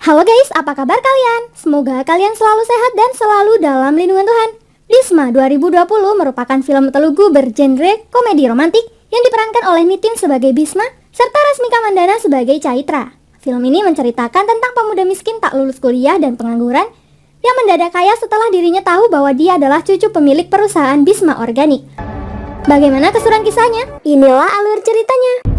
Halo guys, apa kabar kalian? Semoga kalian selalu sehat dan selalu dalam lindungan Tuhan. Bisma 2020 merupakan film telugu bergenre komedi romantik yang diperankan oleh Nitin sebagai Bisma serta Rasmika Mandana sebagai Chaitra. Film ini menceritakan tentang pemuda miskin tak lulus kuliah dan pengangguran yang mendadak kaya setelah dirinya tahu bahwa dia adalah cucu pemilik perusahaan Bisma Organik. Bagaimana keseruan kisahnya? Inilah alur ceritanya.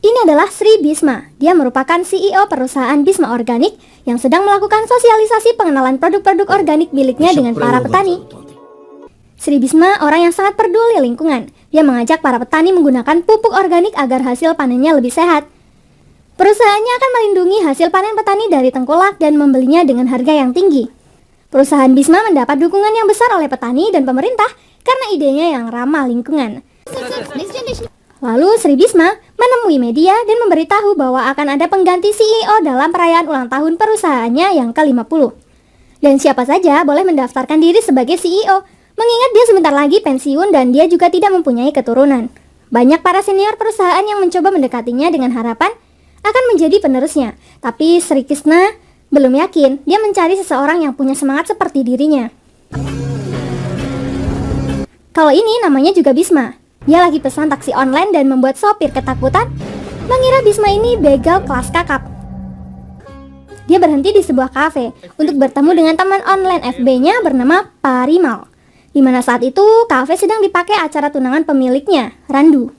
Ini adalah Sri Bisma. Dia merupakan CEO perusahaan Bisma Organik yang sedang melakukan sosialisasi pengenalan produk-produk organik miliknya dengan para petani. Sri Bisma orang yang sangat peduli lingkungan. Dia mengajak para petani menggunakan pupuk organik agar hasil panennya lebih sehat. Perusahaannya akan melindungi hasil panen petani dari tengkulak dan membelinya dengan harga yang tinggi. Perusahaan Bisma mendapat dukungan yang besar oleh petani dan pemerintah karena idenya yang ramah lingkungan. Lalu Sri Bisma menemui media dan memberitahu bahwa akan ada pengganti CEO dalam perayaan ulang tahun perusahaannya yang ke-50. Dan siapa saja boleh mendaftarkan diri sebagai CEO, mengingat dia sebentar lagi pensiun dan dia juga tidak mempunyai keturunan. Banyak para senior perusahaan yang mencoba mendekatinya dengan harapan akan menjadi penerusnya. Tapi Sri Krishna belum yakin, dia mencari seseorang yang punya semangat seperti dirinya. Kalau ini namanya juga Bisma. Dia lagi pesan taksi online dan membuat sopir ketakutan, mengira Bisma ini begal kelas kakap. Dia berhenti di sebuah kafe untuk bertemu dengan teman online FB-nya bernama Parimal. Di mana saat itu kafe sedang dipakai acara tunangan pemiliknya, Randu.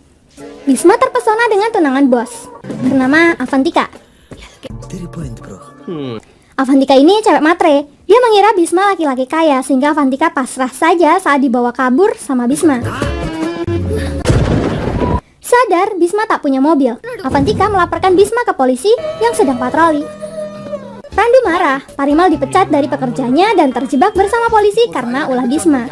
Bisma terpesona dengan tunangan bos bernama Avantika. Avantika ini cewek matre. Dia mengira Bisma laki-laki kaya sehingga Avantika pasrah saja saat dibawa kabur sama Bisma. Sadar Bisma tak punya mobil, Avantika melaporkan Bisma ke polisi yang sedang patroli. Randu marah, Parimal dipecat dari pekerjaannya dan terjebak bersama polisi karena ulah Bisma.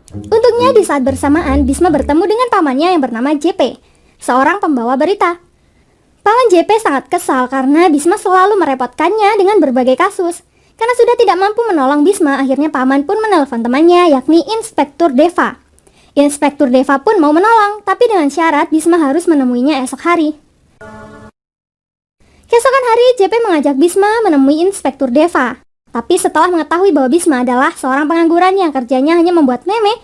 Untungnya di saat bersamaan Bisma bertemu dengan pamannya yang bernama JP, seorang pembawa berita. Paman JP sangat kesal karena Bisma selalu merepotkannya dengan berbagai kasus. Karena sudah tidak mampu menolong Bisma, akhirnya paman pun menelpon temannya yakni Inspektur Deva. Inspektur Deva pun mau menolong, tapi dengan syarat Bisma harus menemuinya esok hari. Keesokan hari, JP mengajak Bisma menemui Inspektur Deva. Tapi setelah mengetahui bahwa Bisma adalah seorang pengangguran yang kerjanya hanya membuat meme,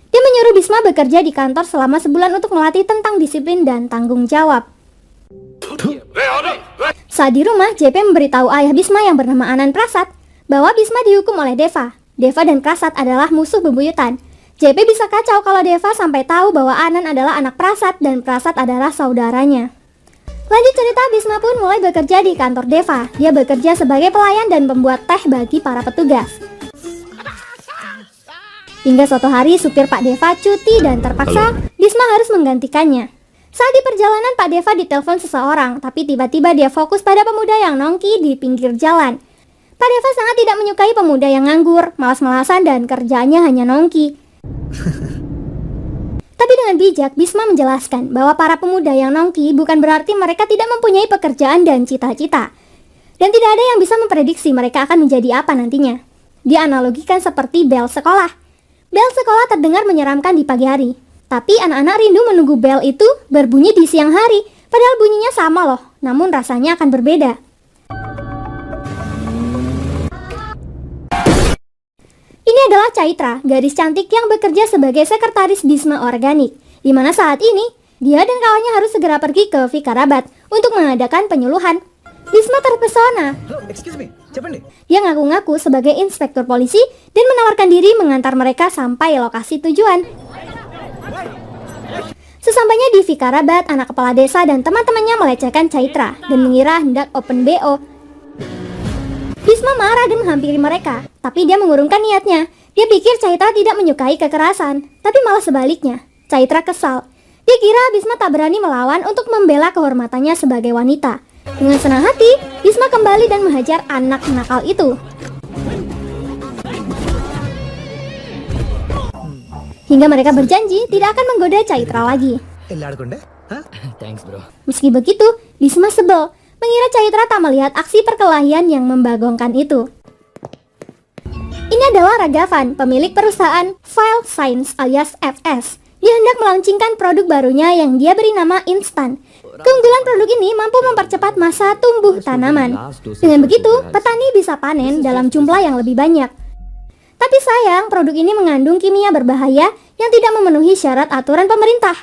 dia menyuruh Bisma bekerja di kantor selama sebulan untuk melatih tentang disiplin dan tanggung jawab. Saat di rumah, JP memberitahu ayah Bisma yang bernama Anan Prasad bahwa Bisma dihukum oleh Deva. Deva dan Prasad adalah musuh bebuyutan. JP bisa kacau kalau Deva sampai tahu bahwa Anan adalah anak Prasad dan Prasad adalah saudaranya. Lanjut cerita, Bisma pun mulai bekerja di kantor Deva. Dia bekerja sebagai pelayan dan pembuat teh bagi para petugas. Hingga suatu hari supir Pak Deva cuti dan terpaksa Bisma harus menggantikannya. Saat di perjalanan Pak Deva ditelepon seseorang, tapi tiba-tiba dia fokus pada pemuda yang nongki di pinggir jalan. Pak Deva sangat tidak menyukai pemuda yang nganggur, malas-malasan dan kerjaannya hanya nongki. Tapi dengan bijak, Bisma menjelaskan bahwa para pemuda yang nongki bukan berarti mereka tidak mempunyai pekerjaan dan cita-cita. Dan tidak ada yang bisa memprediksi mereka akan menjadi apa nantinya. Dia analogikan seperti bel sekolah. Bel sekolah terdengar menyeramkan di pagi hari. Tapi anak-anak rindu menunggu bel itu berbunyi di siang hari. Padahal bunyinya sama loh, namun rasanya akan berbeda. Ini adalah Chaitra, gadis cantik yang bekerja sebagai sekretaris Bisma Organik, di mana saat ini dia dan kawannya harus segera pergi ke Vikarabad untuk mengadakan penyuluhan. Bisma terpesona. Dia ngaku-ngaku sebagai inspektur polisi dan menawarkan diri mengantar mereka sampai lokasi tujuan. Sesampainya di Vikarabad, anak kepala desa dan teman-temannya melecehkan Chaitra dan mengira hendak open BO. Bisma marah dan menghampiri mereka, tapi dia mengurungkan niatnya. Dia pikir Chaitra tidak menyukai kekerasan, tapi malah sebaliknya. Chaitra kesal. Dia kira Bisma tak berani melawan untuk membela kehormatannya sebagai wanita. Dengan senang hati, Bisma kembali dan menghajar anak nakal itu. Hingga mereka berjanji tidak akan menggoda Chaitra lagi. Meski begitu, Bisma sebel. Mengira Chaitra tak melihat aksi perkelahian yang membagongkan itu. Ini adalah Ragavan, pemilik perusahaan File Science alias FS. Dia hendak melaunchingkan produk barunya yang dia beri nama Instan. Keunggulan produk ini mampu mempercepat masa tumbuh tanaman. Dengan begitu, petani bisa panen dalam jumlah yang lebih banyak. Tapi sayang, produk ini mengandung kimia berbahaya yang tidak memenuhi syarat aturan pemerintah.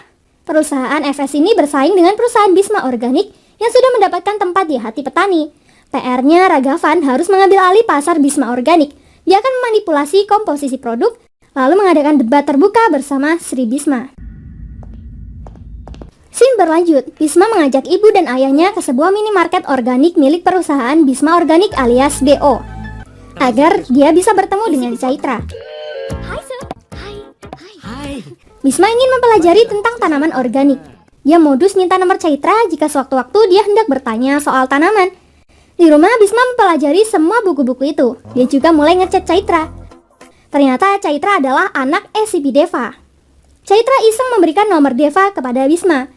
Perusahaan FS ini bersaing dengan perusahaan Bisma Organik yang sudah mendapatkan tempat di hati petani. PR-nya, Ragavan harus mengambil alih pasar Bisma Organik. Dia akan memanipulasi komposisi produk, lalu mengadakan debat terbuka bersama Sri Bisma. Scene berlanjut, Bisma mengajak ibu dan ayahnya ke sebuah minimarket organik milik perusahaan Bisma Organik alias BO, agar dia bisa bertemu dengan Chaitra. Bisma ingin mempelajari tentang tanaman organik. Dia modus minta nomor Chaitra jika sewaktu-waktu dia hendak bertanya soal tanaman. Di rumah, Bisma mempelajari semua buku-buku itu. Dia juga mulai ngechat Chaitra. Ternyata Chaitra adalah anak SCP Deva. Chaitra iseng memberikan nomor Deva kepada Bisma.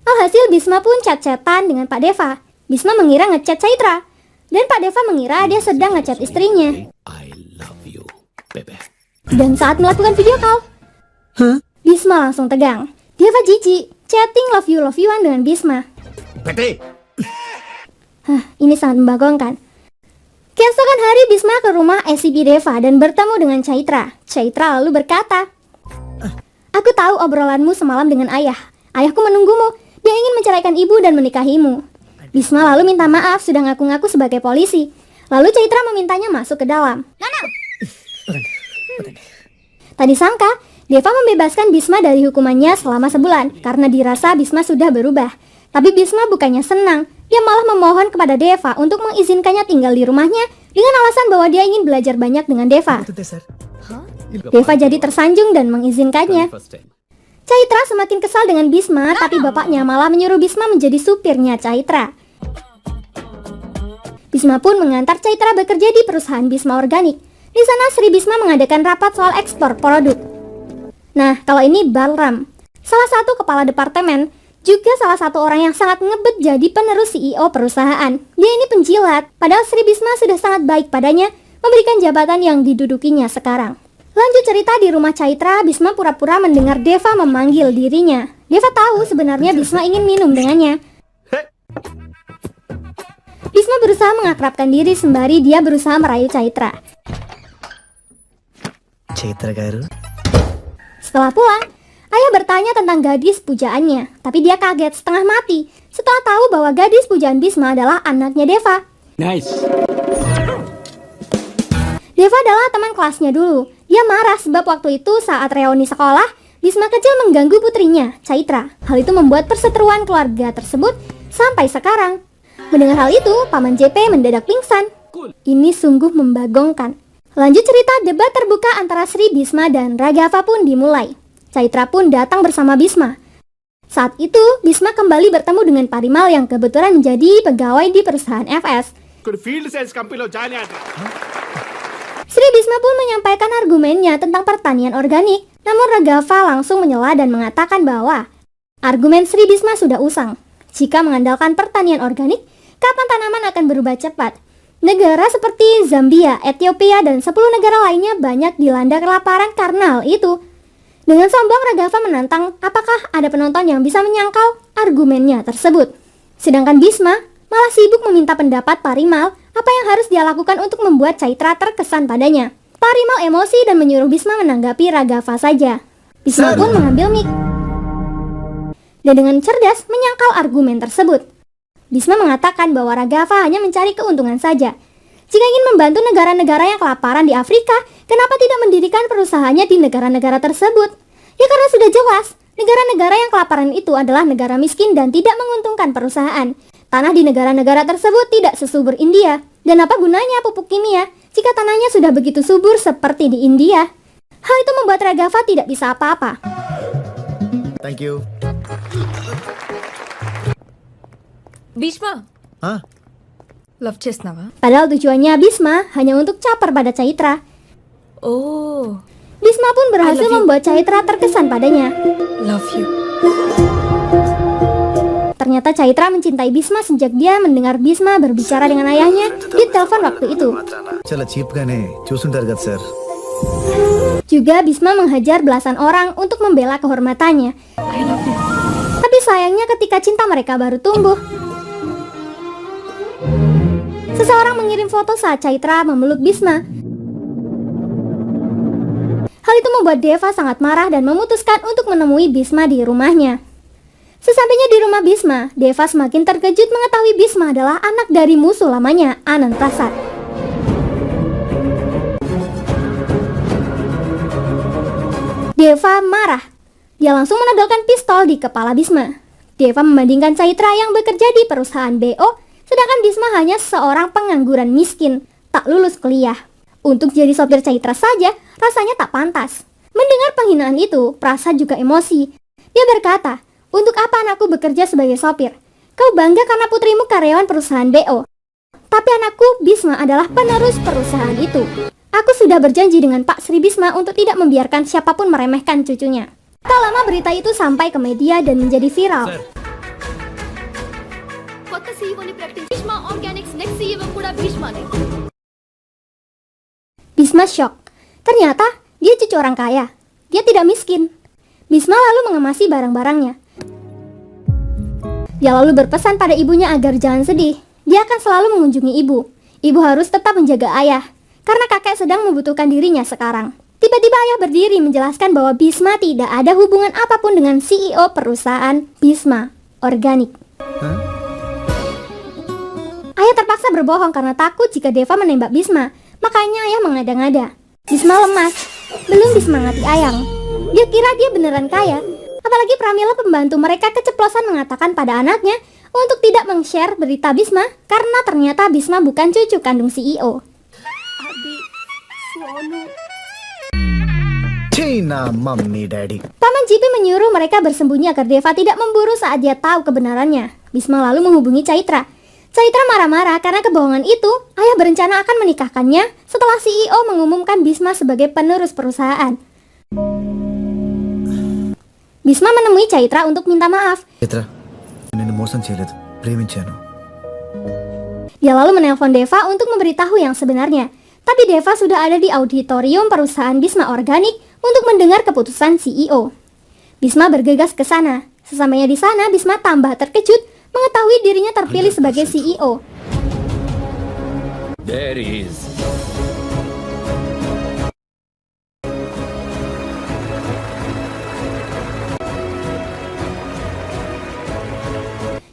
Alhasil Bisma pun chat-chatan dengan Pak Deva. Bisma mengira ngechat Chaitra, dan Pak Deva mengira dia sedang ngechat istrinya. Dan saat melakukan video call, Bisma langsung tegang. Deva jijik, chatting love you-an dengan Bisma. Ini sangat membagongkan. Keesokan hari Bisma ke rumah SCP Deva dan bertemu dengan Chaitra. Chaitra lalu berkata, "Aku tahu obrolanmu semalam dengan ayah. Ayahku menunggumu. Dia ingin menceraikan ibu dan menikahimu." Bisma lalu minta maaf sudah ngaku-ngaku sebagai polisi. Lalu Chaitra memintanya masuk ke dalam. Tadi sangka, Deva membebaskan Bisma dari hukumannya selama sebulan karena dirasa Bisma sudah berubah. Tapi Bisma bukannya senang. Dia malah memohon kepada Deva untuk mengizinkannya tinggal di rumahnya dengan alasan bahwa dia ingin belajar banyak dengan Deva. Deva jadi tersanjung dan mengizinkannya. Chaitra semakin kesal dengan Bisma, tapi bapaknya malah menyuruh Bisma menjadi supirnya Chaitra. Bisma pun mengantar Chaitra bekerja di perusahaan Bisma Organik. Di sana Sri Bisma mengadakan rapat soal ekspor produk. Nah, kalau ini Balram, salah satu kepala departemen, juga salah satu orang yang sangat ngebet jadi penerus CEO perusahaan. Dia ini penjilat, padahal Sri Bisma sudah sangat baik padanya, memberikan jabatan yang didudukinya sekarang. Lanjut cerita di rumah Chaitra, Bisma pura-pura mendengar Deva memanggil dirinya. Deva tahu sebenarnya Bisma ingin minum dengannya. Bisma berusaha mengakrabkan diri sembari dia berusaha merayu Chaitra. Chaitra garu. Setelah pulang, ayah bertanya tentang gadis pujaannya, tapi dia kaget setengah mati setelah tahu bahwa gadis pujaan Bisma adalah anaknya Deva. Nice. Deva adalah teman kelasnya dulu. Dia marah sebab waktu itu saat reuni sekolah, Bisma kecil mengganggu putrinya, Chaitra. Hal itu membuat perseteruan keluarga tersebut sampai sekarang. Mendengar hal itu, Paman JP mendadak pingsan. Ini sungguh membagongkan. Lanjut cerita, debat terbuka antara Sri Bisma dan Ragava pun dimulai. Chaitra pun datang bersama Bisma. Saat itu, Bisma kembali bertemu dengan Parimal yang kebetulan menjadi pegawai di perusahaan FS. Sri Bisma pun menyampaikan argumennya tentang pertanian organik, namun Ragava langsung menyela dan mengatakan bahwa argumen Sri Bisma sudah usang. Jika mengandalkan pertanian organik, kapan tanaman akan berubah cepat? Negara seperti Zambia, Ethiopia, dan 10 negara lainnya banyak dilanda kelaparan karena hal itu. Dengan sombong, Ragava menantang apakah ada penonton yang bisa menyangkal argumennya tersebut. Sedangkan Bisma malah sibuk meminta pendapat Parimal apa yang harus dia lakukan untuk membuat Chaitra terkesan padanya. Parimal emosi dan menyuruh Bisma menanggapi Ragava saja. Bisma pun mengambil mic dan dengan cerdas menyangkal argumen tersebut. Bisma mengatakan bahwa Ragava hanya mencari keuntungan saja. Jika ingin membantu negara-negara yang kelaparan di Afrika, kenapa tidak mendirikan perusahaannya di negara-negara tersebut? Ya karena sudah jelas, negara-negara yang kelaparan itu adalah negara miskin dan tidak menguntungkan perusahaan. Tanah di negara-negara tersebut tidak sesubur India. Dan apa gunanya pupuk kimia jika tanahnya sudah begitu subur seperti di India? Hal itu membuat Ragava tidak bisa apa-apa. Thank you. Bhishma, Hah? love చేస్తున్నావా? Padahal tujuannya Bisma hanya untuk caper pada Chaitra. Oh, Bisma pun berhasil I love you. membuat Chaitra terkesan padanya. love you. Ternyata Chaitra mencintai Bhisma sejak dia mendengar Bhisma berbicara dengan ayahnya di telepon waktu itu. చాలా చీప్ గానే చూసుంటారు కదా sir. Juga Bhisma menghajar belasan orang untuk membela kehormatannya. Tapi sayangnya ketika cinta mereka baru tumbuh, seseorang mengirim foto saat Chaitra memeluk Bhisma. Hal itu membuat Deva sangat marah dan memutuskan untuk menemui Bhisma di rumahnya. Sesampainya di rumah Bhisma, Deva semakin terkejut mengetahui Bhisma adalah anak dari musuh lamanya, Anantasat. Deva marah. Dia langsung menodongkan pistol di kepala Bhisma. Deva membandingkan Chaitra yang bekerja di perusahaan BO, sedangkan Bhisma hanya seorang pengangguran miskin, tak lulus kuliah. Untuk jadi sopir Chaitra saja, rasanya tak pantas. Mendengar penghinaan itu, Prasad juga emosi. Dia berkata, "Untuk apa anakku bekerja sebagai sopir? Kau bangga karena putrimu karyawan perusahaan BO. Tapi anakku, Bhisma, adalah penerus perusahaan itu. Aku sudah berjanji dengan Pak Sri Bhisma untuk tidak membiarkan siapapun meremehkan cucunya." Tak lama berita itu sampai ke media dan menjadi viral. Bhisma shock. Ternyata dia cucu orang kaya. Dia tidak miskin. Bhisma lalu mengemasi barang-barangnya. Dia lalu berpesan pada ibunya agar jangan sedih. Dia akan selalu mengunjungi ibu. Ibu harus tetap menjaga ayah, karena kakek sedang membutuhkan dirinya sekarang. Tiba-tiba ayah berdiri menjelaskan bahwa Bhisma tidak ada hubungan apapun dengan CEO perusahaan Bhisma Organik. Ayah terpaksa berbohong karena takut jika Deva menembak Bhisma. Makanya ayah mengada-ngada. Bhisma lemas, belum disemangati ayang. Dia kira dia beneran kaya. Apalagi Pramila pembantu mereka keceplosan mengatakan pada anaknya untuk tidak meng-share berita Bhisma karena ternyata Bhisma bukan cucu kandung CEO. Cina mami daddy. Paman Jipi menyuruh mereka bersembunyi agar Deva tidak memburu saat dia tahu kebenarannya. Bhisma lalu menghubungi Chaitra. Chaitra marah-marah karena kebohongan itu. Ayah berencana akan menikahkannya setelah CEO mengumumkan Bhisma sebagai penerus perusahaan. Bhisma menemui Chaitra untuk minta maaf. Chaitra, నేను మోసం చేయలేదు, ప్రేమించాను. Dia lalu menelpon Deva untuk memberitahu yang sebenarnya. Tapi Deva sudah ada di auditorium perusahaan Bhisma Organik untuk mendengar keputusan CEO. Bhisma bergegas ke sana. Sesampainya di sana, Bhisma tambah terkejut mengetahui dirinya terpilih sebagai CEO. There is.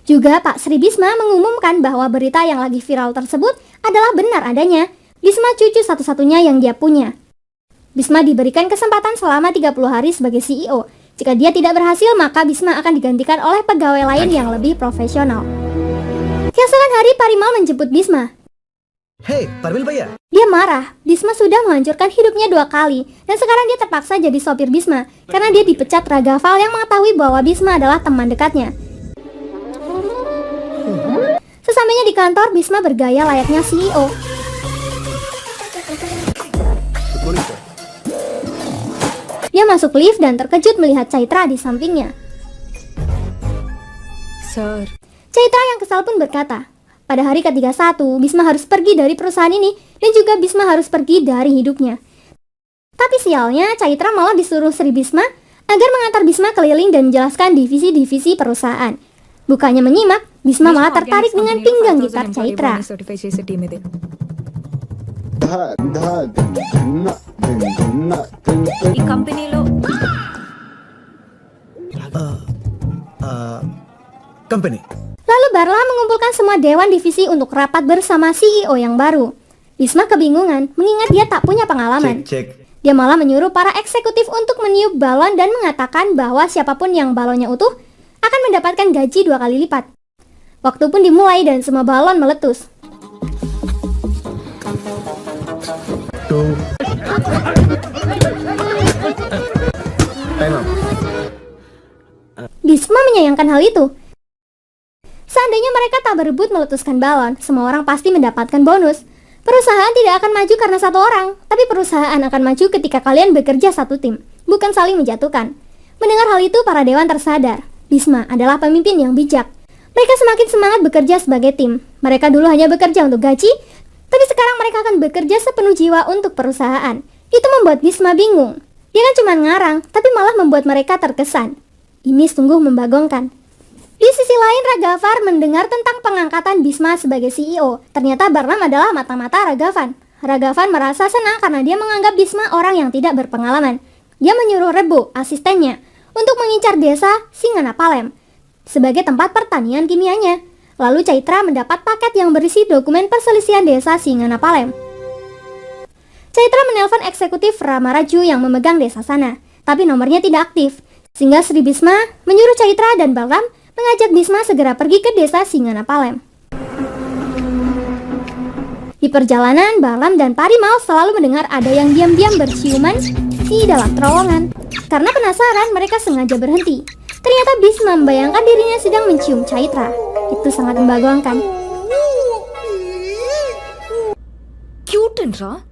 Juga Pak Sri Bhisma mengumumkan bahwa berita yang lagi viral tersebut adalah benar adanya. Bhisma cucu satu-satunya yang dia punya. Bhisma diberikan kesempatan selama 30 hari sebagai CEO. Jika dia tidak berhasil, maka Bhisma akan digantikan oleh pegawai lain yang lebih profesional. Keesokan hari, Parimal menjemput Bhisma. Hey, Parmil Bhaiya. Dia marah. Bhisma sudah menghancurkan hidupnya 2 kali. Dan sekarang dia terpaksa jadi sopir Bhisma karena dia dipecat Ragaval yang mengetahui bahwa Bhisma adalah teman dekatnya. Sesampainya di kantor, Bhisma bergaya layaknya CEO. Dia masuk lift dan terkejut melihat Chaitra di sampingnya. Sir. Chaitra yang kesal pun berkata, pada hari ke-31, Bhisma harus pergi dari perusahaan ini dan juga Bhisma harus pergi dari hidupnya. Tapi sialnya, Chaitra malah disuruh Sri Bhisma agar mengantar Bhisma keliling dan menjelaskan divisi-divisi perusahaan. Bukannya menyimak, Bhisma malah tertarik dengan pinggang gitar Chaitra. ఈ కంపెనీలో Company. Lalu Barla mengumpulkan semua dewan divisi untuk rapat bersama CEO yang baru. Bhisma kebingungan mengingat dia tak punya pengalaman. Cek. Dia malah menyuruh para eksekutif untuk meniup balon dan mengatakan bahwa siapapun yang balonnya utuh akan mendapatkan gaji 2 kali lipat. Waktu pun dimulai dan semua balon meletus. Two. Time up. Bhisma menyayangkan hal itu. Seandainya mereka tak berebut meletuskan balon, semua orang pasti mendapatkan bonus. Perusahaan tidak akan maju karena satu orang, tapi perusahaan akan maju ketika kalian bekerja satu tim, bukan saling menjatuhkan. Mendengar hal itu, para dewan tersadar. Bhisma adalah pemimpin yang bijak. Mereka semakin semangat bekerja sebagai tim. Mereka dulu hanya bekerja untuk gaji, tapi sekarang mereka akan bekerja sepenuh jiwa untuk perusahaan. Itu membuat Bhisma bingung. Dia kan cuma ngarang, tapi malah membuat mereka terkesan. Ini sungguh membagongkan. Di sisi lain, Raghavan mendengar tentang pengangkatan Bhisma sebagai CEO. Ternyata Barlam adalah mata-mata Raghavan. Raghavan merasa senang karena dia menganggap Bhisma orang yang tidak berpengalaman. Dia menyuruh Rebo, asistennya, untuk mengincar desa Singanapalem sebagai tempat pertanian kimianya. Lalu Chaitra mendapat paket yang berisi dokumen perselisihan desa Singanapalem. Chaitra menelpon eksekutif Ramaraju yang memegang desa sana, tapi nomornya tidak aktif, sehingga Sri Bhisma menyuruh Chaitra dan Balram mengajak Bhisma segera pergi ke desa Singanapalem. Di perjalanan, Balram dan Parimal selalu mendengar ada yang diam-diam berciuman di dalam terowongan. Karena penasaran, mereka sengaja berhenti. Ternyata Bhisma membayangkan dirinya sedang mencium Chaitra. Itu sangat membagongkan. Cute Ra.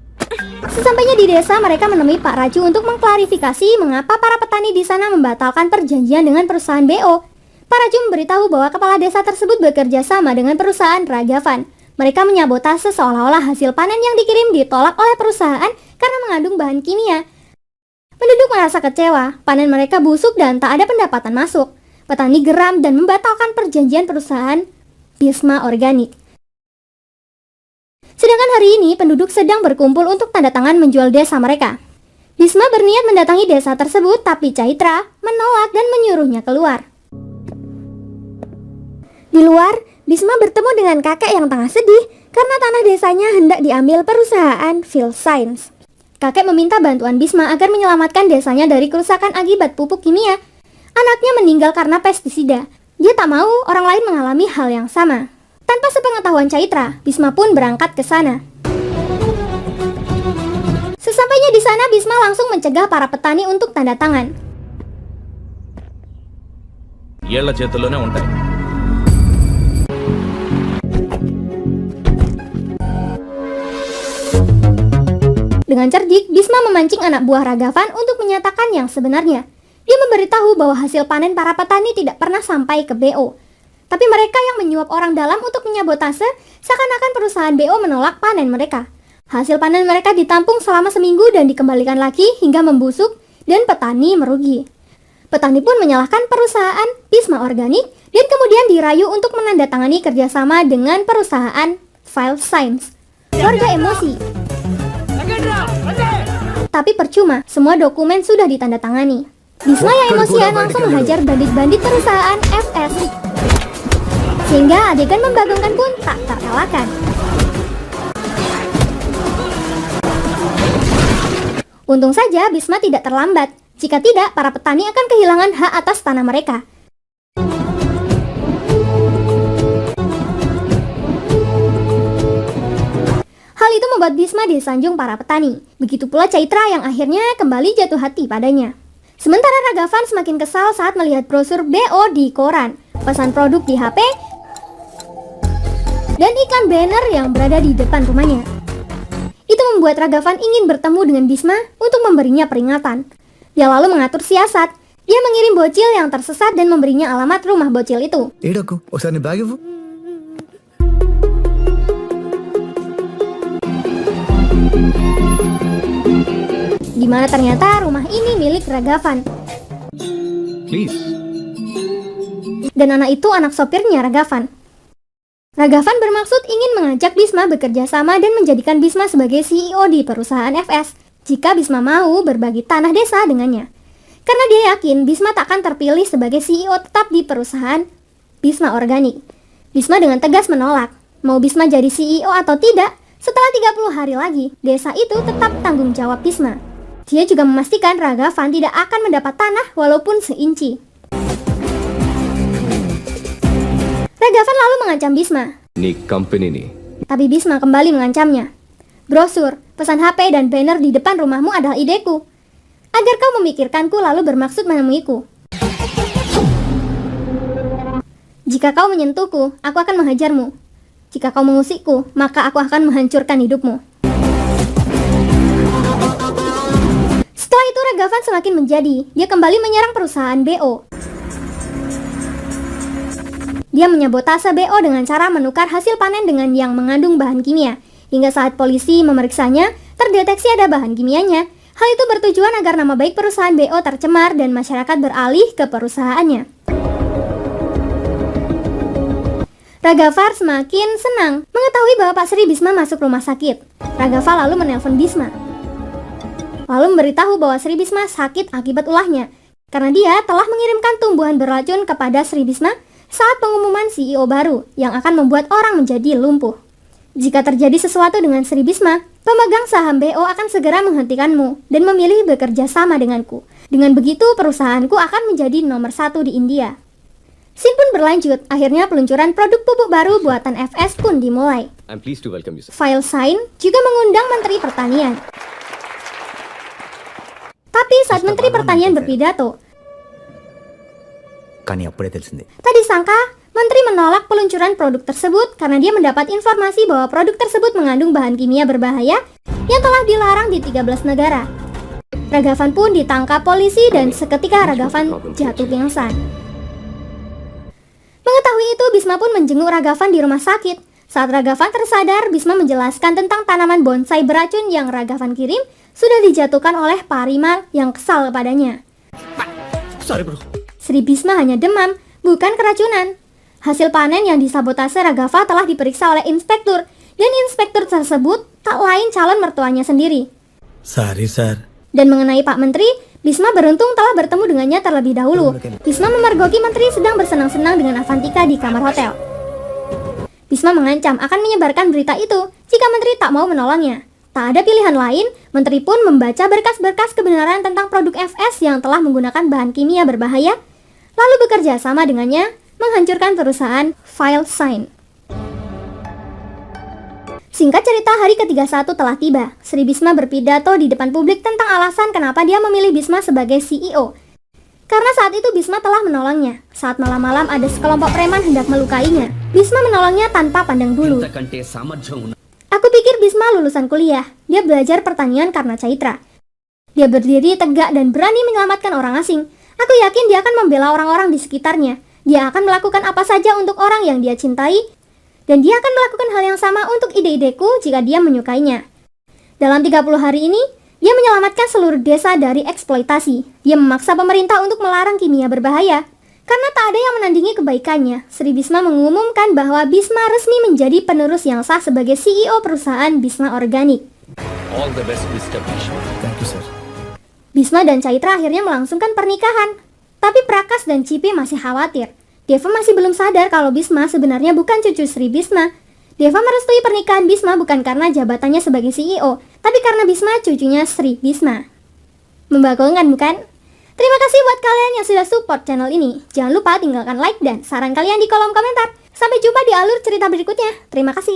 Sesampainya di desa, mereka menemui Pak Raju untuk mengklarifikasi mengapa para petani di sana membatalkan perjanjian dengan perusahaan BO. Pak Raju memberitahu bahwa kepala desa tersebut bekerja sama dengan perusahaan Raghavan. Mereka menyabotase seolah-olah hasil panen yang dikirim ditolak oleh perusahaan karena mengandung bahan kimia. Penduduk merasa kecewa, panen mereka busuk dan tak ada pendapatan masuk. Petani geram dan membatalkan perjanjian perusahaan Bhisma Organik. Sedangkan hari ini penduduk sedang berkumpul untuk tanda tangan menjual desa mereka. Bhisma berniat mendatangi desa tersebut, tapi Chaitra menolak dan menyuruhnya keluar. Di luar, Bhisma bertemu dengan kakek yang tengah sedih karena tanah desanya hendak diambil perusahaan Philscience. Kakek meminta bantuan Bhisma agar menyelamatkan desanya dari kerusakan akibat pupuk kimia. Anaknya meninggal karena pestisida. Dia tak mau orang lain mengalami hal yang sama. Tanpa sepengetahuan Chaitra, Bhisma pun berangkat ke sana. Sesampainya di sana, Bhisma langsung mencegah para petani untuk tanda tangan. ఏళ్ల చేతుల్లోనే ఉంటాయి. Dengan cerdik, Bhisma memancing anak buah Raghavan untuk menyatakan yang sebenarnya. Dia memberitahu bahwa hasil panen para petani tidak pernah sampai ke BO. Tapi mereka yang menyuap orang dalam untuk menyabotase, seakan-akan perusahaan BO menolak panen mereka. Hasil panen mereka ditampung selama seminggu dan dikembalikan lagi hingga membusuk dan petani merugi. Petani pun menyalahkan perusahaan Bhisma Organik dan kemudian dirayu untuk menandatangani kerjasama dengan perusahaan Philscience. Warga emosi. Tapi percuma, semua dokumen sudah ditandatangani. Bhisma yang emosian langsung menghajar bandit-bandit perusahaan FS. Sehingga adegan membagongkan pun tak terkalahkan. Untung saja Bhisma tidak terlambat. Jika tidak, para petani akan kehilangan hak atas tanah mereka. Hal itu membuat Bhisma disanjung para petani. Begitu pula Chaitra yang akhirnya kembali jatuh hati padanya. Sementara Raghavan semakin kesal saat melihat brosur BO di koran, pesan produk di HP, dan iklan banner yang berada di depan rumahnya. Itu membuat Raghavan ingin bertemu dengan Bhisma untuk memberinya peringatan. Dia lalu mengatur siasat. Dia mengirim bocil yang tersesat dan memberinya alamat rumah bocil itu. ఏడకు ఒకసారి నీ బ్యాగ్ ఇవ్వు. Di mana ternyata rumah ini milik Raghavan. Please. Dan anak itu anak sopirnya Raghavan. Raghavan bermaksud ingin mengajak Bhisma bekerja sama dan menjadikan Bhisma sebagai CEO di perusahaan FS jika Bhisma mau berbagi tanah desa dengannya. Karena dia yakin Bhisma tak akan terpilih sebagai CEO tetap di perusahaan Bhisma Organik. Bhisma dengan tegas menolak. Mau Bhisma jadi CEO atau tidak, setelah 30 hari lagi, desa itu tetap tanggung jawab Bhisma. Dia juga memastikan Raghavan tidak akan mendapat tanah walaupun seinci. Raghavan lalu mengancam Bhisma. నీ కంపెనీని Tapi Bhisma kembali mengancamnya. Brosur, pesan HP dan banner di depan rumahmu adalah ideku. Agar kau memikirkanku lalu bermaksud menemuiku. Jika kau menyentuhku, aku akan menghajarmu. Jika kau mengusikku, maka aku akan menghancurkan hidupmu. Setelah itu Raghavan semakin menjadi. Dia kembali menyerang perusahaan BO. Dia menyabotase BO dengan cara menukar hasil panen dengan yang mengandung bahan kimia. Hingga saat polisi memeriksanya, terdeteksi ada bahan kimianya. Hal itu bertujuan agar nama baik perusahaan BO tercemar dan masyarakat beralih ke perusahaannya. Raghavar semakin senang mengetahui bahwa Pak Sri Bisma masuk rumah sakit. Raghavar lalu menelpon Bisma, lalu memberitahu bahwa Sri Bisma sakit akibat ulahnya, karena dia telah mengirimkan tumbuhan beracun kepada Sri Bisma saat pengumuman CEO baru yang akan membuat orang menjadi lumpuh. Jika terjadi sesuatu dengan Sri Bisma, pemegang saham BO akan segera menghentikanmu dan memilih bekerja sama denganku. Dengan begitu, perusahaanku akan menjadi nomor 1 di India. Scene pun berlanjut, akhirnya peluncuran produk pupuk baru buatan FS pun dimulai. I'm pleased to welcome you, sir. File sign juga mengundang Menteri Pertanian. Tapi saat Menteri Pertanian berpidato, tadi sangka Menteri menolak peluncuran produk tersebut karena dia mendapat informasi bahwa produk tersebut mengandung bahan kimia berbahaya yang telah dilarang di 13 negara. Raghavan pun ditangkap polisi dan seketika Raghavan jatuh pingsan. Mengetahui itu, Bisma pun menjenguk Raghavan di rumah sakit. Saat Raghavan tersadar, Bisma menjelaskan tentang tanaman bonsai beracun yang Raghavan kirim sudah dijatuhkan oleh Parimal yang kesal kepadanya. Sorry bro. Sri Bisma hanya demam, bukan keracunan. Hasil panen yang disabotase Raghavan telah diperiksa oleh inspektur, dan inspektur tersebut tak lain calon mertuanya sendiri. Sorry sir. Dan mengenai Pak Menteri, Bisma beruntung telah bertemu dengannya terlebih dahulu. Bisma memergoki Menteri sedang bersenang-senang dengan Avantika di kamar hotel. Bisma mengancam akan menyebarkan berita itu jika Menteri tak mau menolongnya. Tak ada pilihan lain, Menteri pun membaca berkas-berkas kebenaran tentang produk FS yang telah menggunakan bahan kimia berbahaya, lalu bekerja sama dengannya menghancurkan perusahaan File Sign. Singkat cerita, hari ke-31 telah tiba. Sri Bisma berpidato di depan publik tentang alasan kenapa dia memilih Bisma sebagai CEO. Karena saat itu Bisma telah menolongnya. Saat malam-malam ada sekelompok preman hendak melukainya. Bisma menolongnya tanpa pandang bulu. Aku pikir Bisma lulusan kuliah. Dia belajar pertanian karena Chaitra. Dia berdiri tegak dan berani menyelamatkan orang asing. Aku yakin dia akan membela orang-orang di sekitarnya. Dia akan melakukan apa saja untuk orang yang dia cintai, dan dia akan melakukan hal yang sama untuk ide-ideku jika dia menyukainya. Dalam 30 hari ini, dia menyelamatkan seluruh desa dari eksploitasi. Dia memaksa pemerintah untuk melarang kimia berbahaya. Karena tak ada yang menandingi kebaikannya, Sri Bisma mengumumkan bahwa Bisma resmi menjadi penerus yang sah sebagai CEO perusahaan Bisma Organik. All the best, Mr. Bishop. Thank you sir. Bisma dan Chaitra akhirnya melangsungkan pernikahan. Tapi Prakas dan Cipi masih khawatir. Deva masih belum sadar kalau Bisma sebenarnya bukan cucu Sri Bisma. Deva merestui pernikahan Bisma bukan karena jabatannya sebagai CEO, tapi karena Bisma cucunya Sri Bisma. Membagongkan bukan? Terima kasih buat kalian yang sudah support channel ini. Jangan lupa tinggalkan like dan saran kalian di kolom komentar. Sampai jumpa di alur cerita berikutnya. Terima kasih.